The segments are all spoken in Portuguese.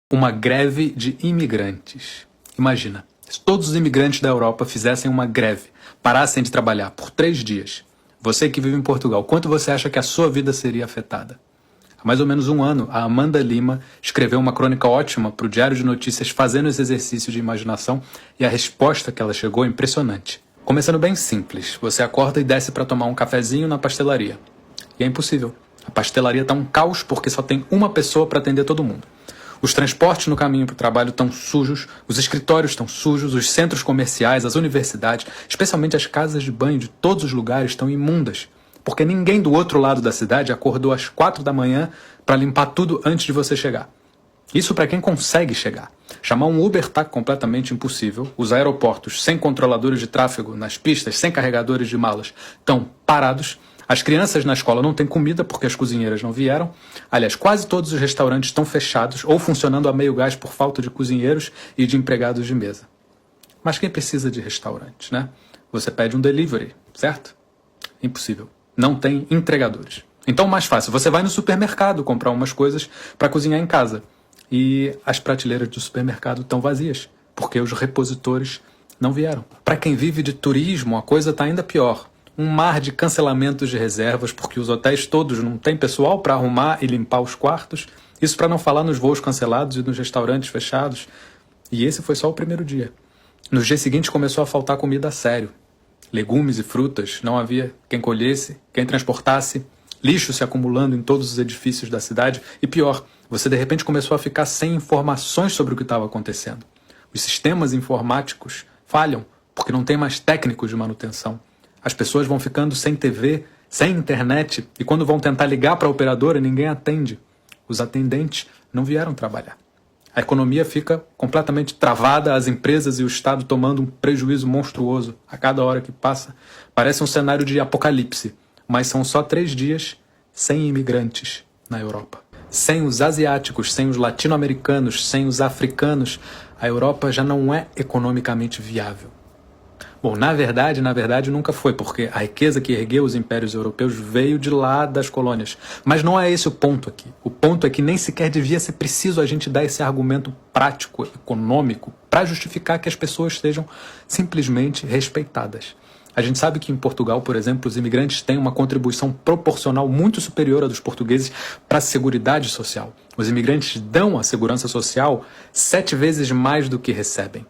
Uma greve de imigrantes. Imagina, se todos os imigrantes da Europa fizessem uma greve, parassem de trabalhar por 3 dias. Você que vive em Portugal, quanto você acha que a sua vida seria afetada? Há mais ou menos um ano, a Amanda Lima escreveu uma crônica ótima para o Diário de Notícias fazendo esse exercício de imaginação e a resposta que ela chegou é impressionante. Começando bem simples, você acorda e desce para tomar um cafezinho na pastelaria. E é impossível. A pastelaria está um caos porque só tem uma pessoa para atender todo mundo. Os transportes no caminho para o trabalho estão sujos, os escritórios estão sujos, os centros comerciais, as universidades, especialmente as casas de banho de todos os lugares estão imundas, porque ninguém do outro lado da cidade acordou às 4 da manhã para limpar tudo antes de você chegar. Isso para quem consegue chegar. Chamar um Uber está completamente impossível. Os aeroportos sem controladores de tráfego nas pistas, sem carregadores de malas, estão parados. As crianças na escola não têm comida porque as cozinheiras não vieram. Aliás, quase todos os restaurantes estão fechados ou funcionando a meio gás por falta de cozinheiros e de empregados de mesa. Mas quem precisa de restaurantes, né? Você pede um delivery, certo? Impossível. Não tem entregadores. Então, mais fácil, você vai no supermercado comprar umas coisas para cozinhar em casa. E as prateleiras do supermercado estão vazias, porque os repositores não vieram. Para quem vive de turismo, a coisa está ainda pior. Um mar de cancelamentos de reservas, porque os hotéis todos não têm pessoal para arrumar e limpar os quartos. Isso para não falar nos voos cancelados e nos restaurantes fechados. E esse foi só o primeiro dia. Nos dias seguintes começou a faltar comida a sério. Legumes e frutas, não havia quem colhesse, quem transportasse. Lixo se acumulando em todos os edifícios da cidade. E pior, você de repente começou a ficar sem informações sobre o que estava acontecendo. Os sistemas informáticos falham, porque não tem mais técnicos de manutenção. As pessoas vão ficando sem TV, sem internet, e quando vão tentar ligar para a operadora, ninguém atende. Os atendentes não vieram trabalhar. A economia fica completamente travada, as empresas e o Estado tomando um prejuízo monstruoso a cada hora que passa. Parece um cenário de apocalipse, mas são só 3 dias sem imigrantes na Europa. Sem os asiáticos, sem os latino-americanos, sem os africanos, a Europa já não é economicamente viável. Bom, na verdade nunca foi, porque a riqueza que ergueu os impérios europeus veio de lá das colônias. Mas não é esse o ponto aqui. O ponto é que nem sequer devia ser preciso a gente dar esse argumento prático, econômico, para justificar que as pessoas sejam simplesmente respeitadas. A gente sabe que em Portugal, por exemplo, os imigrantes têm uma contribuição proporcional muito superior à dos portugueses para a seguridade social. Os imigrantes dão à segurança social 7 vezes mais do que recebem.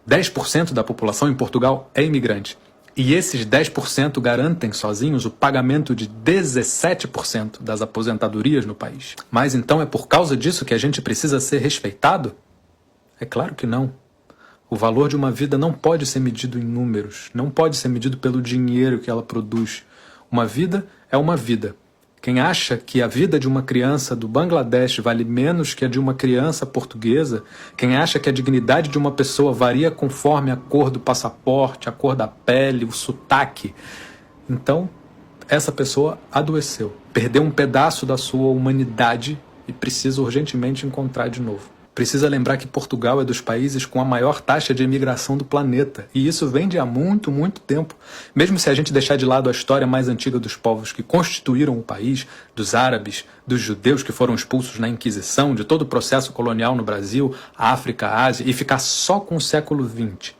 10% da população em Portugal é imigrante. E esses 10% garantem sozinhos o pagamento de 17% das aposentadorias no país. Mas então é por causa disso que a gente precisa ser respeitado? É claro que não. O valor de uma vida não pode ser medido em números, não pode ser medido pelo dinheiro que ela produz. Uma vida é uma vida. Quem acha que a vida de uma criança do Bangladesh vale menos que a de uma criança portuguesa, quem acha que a dignidade de uma pessoa varia conforme a cor do passaporte, a cor da pele, o sotaque, então essa pessoa adoeceu, perdeu um pedaço da sua humanidade e precisa urgentemente encontrar de novo. Precisa lembrar que Portugal é dos países com a maior taxa de imigração do planeta. E isso vem de há muito, muito tempo. Mesmo se a gente deixar de lado a história mais antiga dos povos que constituíram o país, dos árabes, dos judeus que foram expulsos na Inquisição, de todo o processo colonial no Brasil, África, Ásia, e ficar só com o século XX.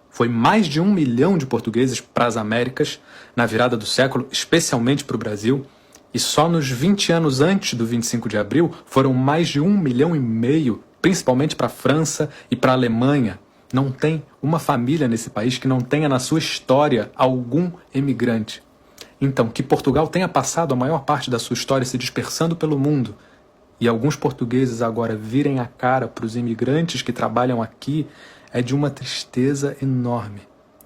Foi mais de 1 milhão de portugueses para as Américas na virada do século, especialmente para o Brasil. E só nos 20 anos antes do 25 de abril foram mais de 1,5 milhão, principalmente para a França e para a Alemanha. Não tem uma família nesse país que não tenha na sua história algum emigrante. Então, que Portugal tenha passado a maior parte da sua história se dispersando pelo mundo e alguns portugueses agora virem a cara para os imigrantes que trabalham aqui é de uma tristeza enorme,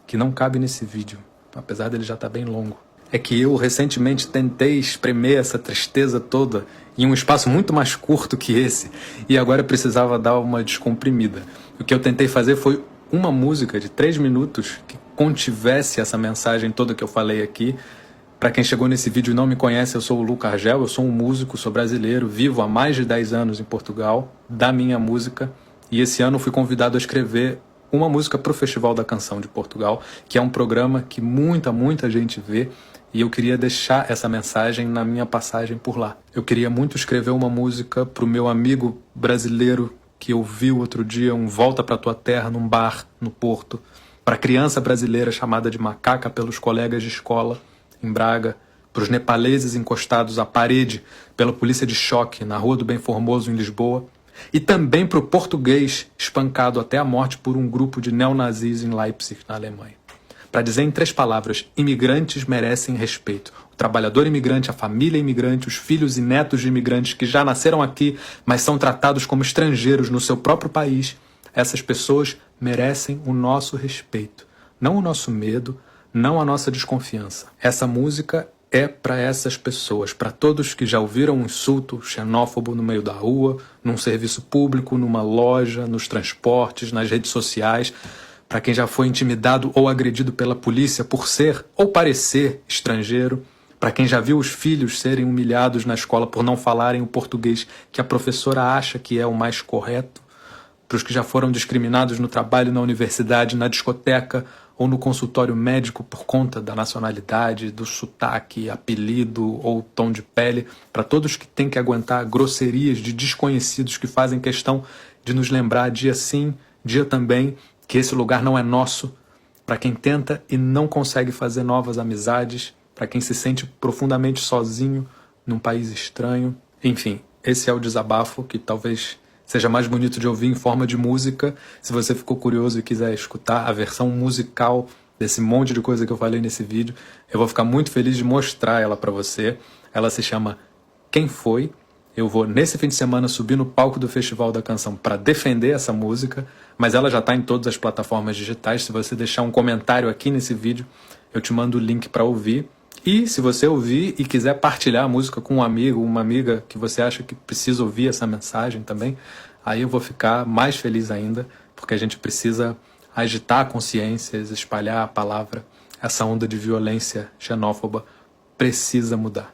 que não cabe nesse vídeo, apesar dele já estar bem longo. É que eu recentemente tentei espremer essa tristeza toda em um espaço muito mais curto que esse, e agora eu precisava dar uma descomprimida. O que eu tentei fazer foi uma música de 3 minutos que contivesse essa mensagem toda que eu falei aqui. Para quem chegou nesse vídeo e não me conhece, eu sou o Luca Argel, eu sou um músico, sou brasileiro, vivo há mais de 10 anos em Portugal, da minha música, e esse ano fui convidado a escrever uma música para o Festival da Canção de Portugal, que é um programa que muita gente vê, e eu queria deixar essa mensagem na minha passagem por lá. Eu queria muito escrever uma música para o meu amigo brasileiro que ouviu outro dia um Volta Pra Tua Terra num bar no Porto, para a criança brasileira chamada de macaca pelos colegas de escola em Braga, para os nepaleses encostados à parede pela polícia de choque na Rua do Bem Formoso em Lisboa, e também para o português espancado até a morte por um grupo de neonazis em Leipzig, na Alemanha. Para dizer em 3 palavras, imigrantes merecem respeito. O trabalhador imigrante, a família imigrante, os filhos e netos de imigrantes que já nasceram aqui, mas são tratados como estrangeiros no seu próprio país, essas pessoas merecem o nosso respeito, não o nosso medo, não a nossa desconfiança. Essa música é para essas pessoas, para todos que já ouviram um insulto xenófobo no meio da rua, num serviço público, numa loja, nos transportes, nas redes sociais, para quem já foi intimidado ou agredido pela polícia por ser ou parecer estrangeiro, para quem já viu os filhos serem humilhados na escola por não falarem o português que a professora acha que é o mais correto, para os que já foram discriminados no trabalho, na universidade, na discoteca ou no consultório médico por conta da nacionalidade, do sotaque, apelido ou tom de pele, para todos que têm que aguentar grosserias de desconhecidos que fazem questão de nos lembrar dia sim, dia também, que esse lugar não é nosso, para quem tenta e não consegue fazer novas amizades, para quem se sente profundamente sozinho num país estranho. Enfim, esse é o desabafo que talvez seja mais bonito de ouvir em forma de música. Se você ficou curioso e quiser escutar a versão musical desse monte de coisa que eu falei nesse vídeo, eu vou ficar muito feliz de mostrar ela para você. Ela se chama Quem Foi? Eu vou, nesse fim de semana, subir no palco do Festival da Canção para defender essa música, mas ela já está em todas as plataformas digitais. Se você deixar um comentário aqui nesse vídeo, eu te mando o link para ouvir. E se você ouvir e quiser partilhar a música com um amigo, uma amiga que você acha que precisa ouvir essa mensagem também, aí eu vou ficar mais feliz ainda, porque a gente precisa agitar consciências, espalhar a palavra. Essa onda de violência xenófoba precisa mudar.